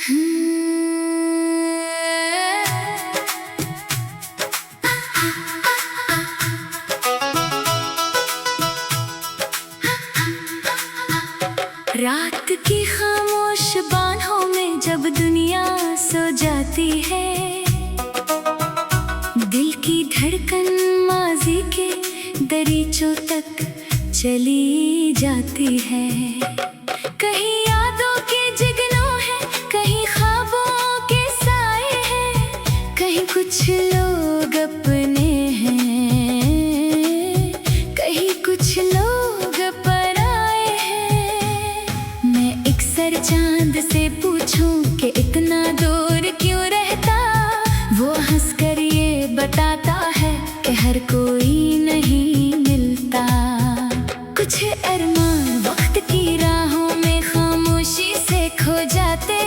रात की खामोश बाहों में जब दुनिया सो जाती है, दिल की धड़कन माजी के दरीचों तक चली जाती है। कहीं यादों के जिगनों है, कहीं ख्वाबों के साए हैं, कहीं कुछ लोग अपने हैं, कहीं कुछ लोग पराए हैं। मैं एक सर चांद से पूछूं कि इतना दूर क्यों रहता, वो हंस कर ये बताता है कि हर कोई नहीं मिलता। कुछ अरमान वक्त की राहों में खामोशी से खो जाते,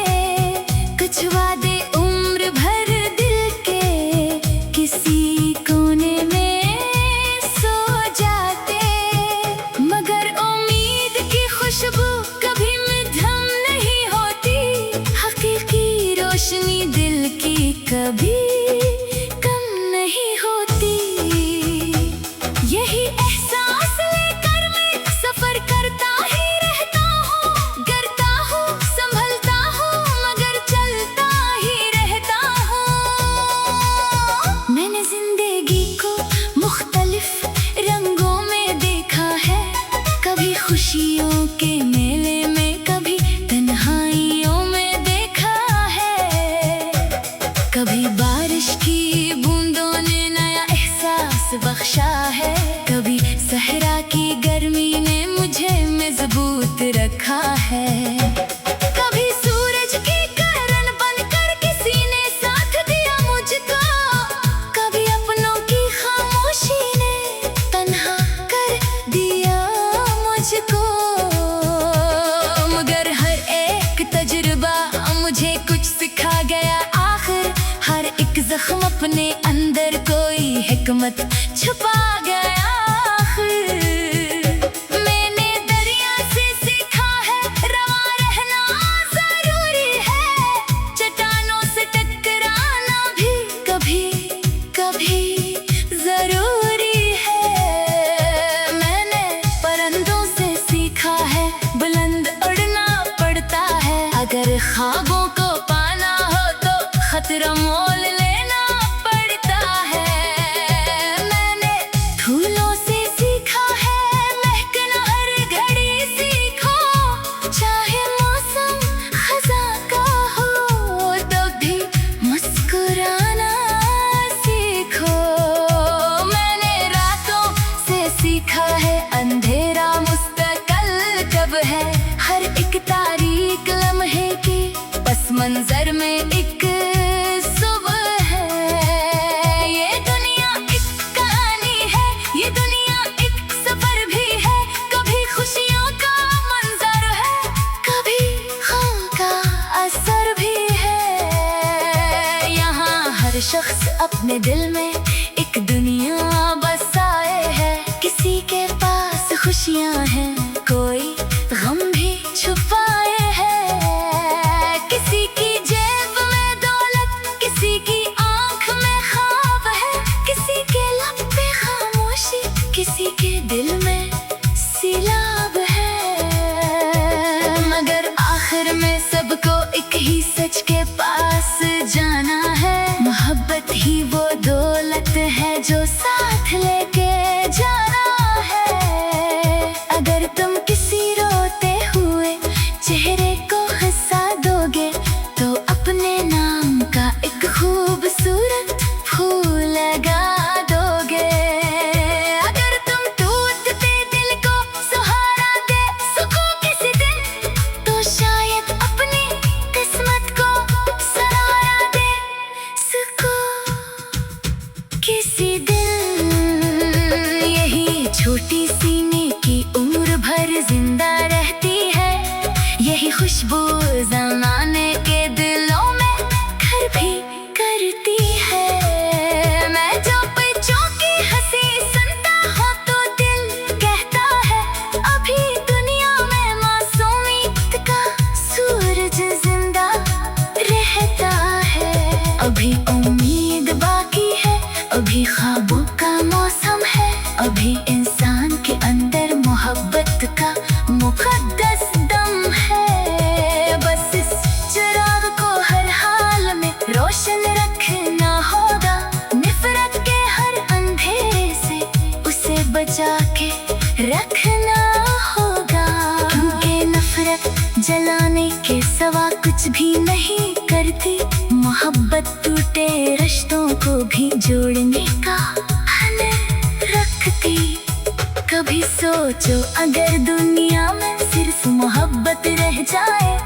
कुछ वादे उम्र भर दिल के किसी कोने में सो जाते। मगर उम्मीद की खुशबू कभी मध्यम नहीं होती, हकीकी रोशनी दिल की कभी कम नहीं होती। यही एहसास लेकर मैं सफर करता ही रहता हूँ, गिरता हूँ संभलता हूँ मगर चलता ही रहता हूँ। मैंने जिंदगी को मुख्तलिफ रंगों में देखा है, कभी खुशियों के मेले में, कभी तन्हाइयों में देखा है। कभी बारिश की बूंदों ने नया एहसास बख्शा है, कभी सहरा की गर्मी ने मुझे मजबूत रखा है। कभी सूरज की किरण बनकर किसी ने साथ दिया मुझको, कभी अपनों की खामोशी ने तन्हा कर दिया मुझको। मगर हर एक तजुर्बा मुझे कुछ सिखा गया, आखिर हर एक जख्म अपने अंदर कोई हिकमत छुपा गया। आखिर मैंने दरिया से सीखा है रवां रहना जरूरी है, चट्टानों से टकराना भी कभी कभी जरूरी है। मैंने परिंदों से सीखा है बुलंद उड़ना पड़ता है, अगर ख्वाबों को पाना हो तो खतरा मोल लेना पड़ता है। मैंने फूलों से सीखा है महकना हर घड़ी सीखो, चाहे मौसम खज़ां का हो तो भी मुस्कुराना सीखो। मैंने रातों से सीखा है अंधेरा मुस्तकिल कब है, हर एक तारीख लम्हे की पस मंजर में एक सुबह है। ये दुनिया एक कहानी है, ये दुनिया एक सफर भी है, कभी खुशियों का मंजर है, कभी गम का असर भी है। यहाँ हर शख्स अपने दिल में एक दुनिया बसाए है, किसी के पास खुशियाँ हैं, कोई गम भी छुपाए है। किसी की जेब में दौलत, किसी की आंख में ख्वाब है, किसी के लब पे खामोशी, किसी के दिल में सिलाब है। मगर आखिर में सबको एक ही सच के पास जाना है, मोहब्बत ही वो दौलत है जो साथ लेके जाना है। अगर तुम किसी रोते हुए चेहरे को हंसा दोगे तो अपने नाम का एक खूबसूरत फूल लगा दोगे। अगर तुम टूटते दिल को सहारा दे सको किसी दिन, तो शायद अपनी किस्मत को सहारा दे सको किसी दिन। यही छोटी सी नेकी उम्र भर जिंदा रहती है, यही खुशबू ज़माने के दिलों में घर भी करती है। मैं जो बच्चों की हंसी सुनता हूँ तो दिल कहता है अभी दुनिया में मासूमियत का सूरज जिंदा जाने के सवा कुछ भी नहीं करती। मोहब्बत टूटे रिश्तों को भी जोड़ने का हुनर रखती। कभी सोचो अगर दुनिया में सिर्फ मोहब्बत रह जाए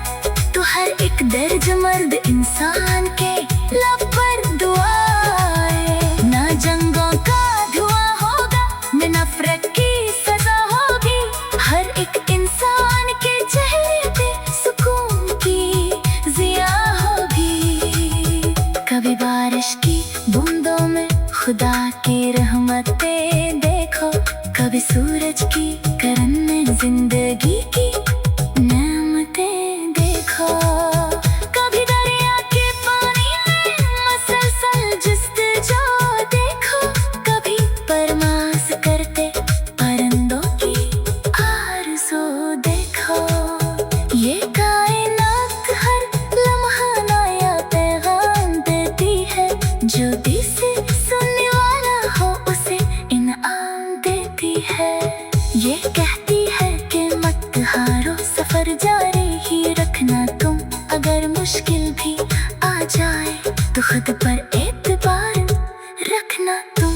तो हर एक दर्द मर्द इंसान के लब पर दुआ आए। ना जंगों का धुआं होगा, न नफरत की सजा होगी। हर एक इंसान के चेहरे पे सुकून की ज़िया होगी। कभी बारिश की बूंदों में खुदा की रहमतें देखो, कभी सूरज की किरण में जिंदगी की नेमतें देखो। कभी दरिया के पानी में मसलसल जुस्तजू देखो, कभी परवाज़ करते परिंदों की आरज़ू देखो। ये कायनात हर लम्हा नया पैगाम देती है, जो दिल से सुनने वाला हो उसे इनाम देती है। ये कहती है कि मत हारो, सफर जारी ही रखना तुम। अगर मुश्किल भी आ जाए तो खुद पर एतबार रखना तुम।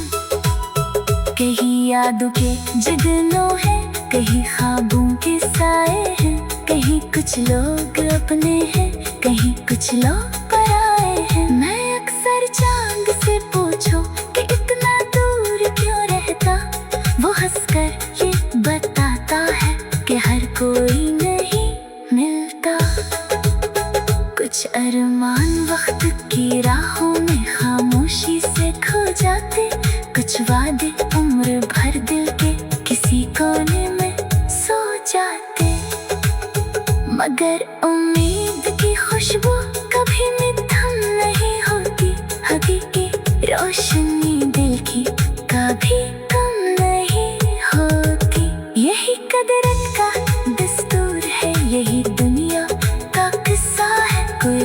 कहीं यादों के जगनों है, कहीं ख्वाबों के साए हैं। कहीं कुछ लोग अपने हैं, कहीं कुछ लोग पराए हैं। मैं अक्सर चांद से पूछो कि इतना दूर क्यों रहता, वो हंसकर ये बताता है कि हर कोई नहीं मिलता। कुछ अरमान वक्त की राहों में खामोशी से खो जाते, कुछ वादे उम्र भर दिल के किसी कोने में सो जाते। मगर उम्मीद की खुशबू कभी मिथम नहीं होती, हकीकी रोशनी दिल की कभी कम नहीं होती। यही कुदरत का दस्तूर है, यही दुनिया का किस्सा है। कोई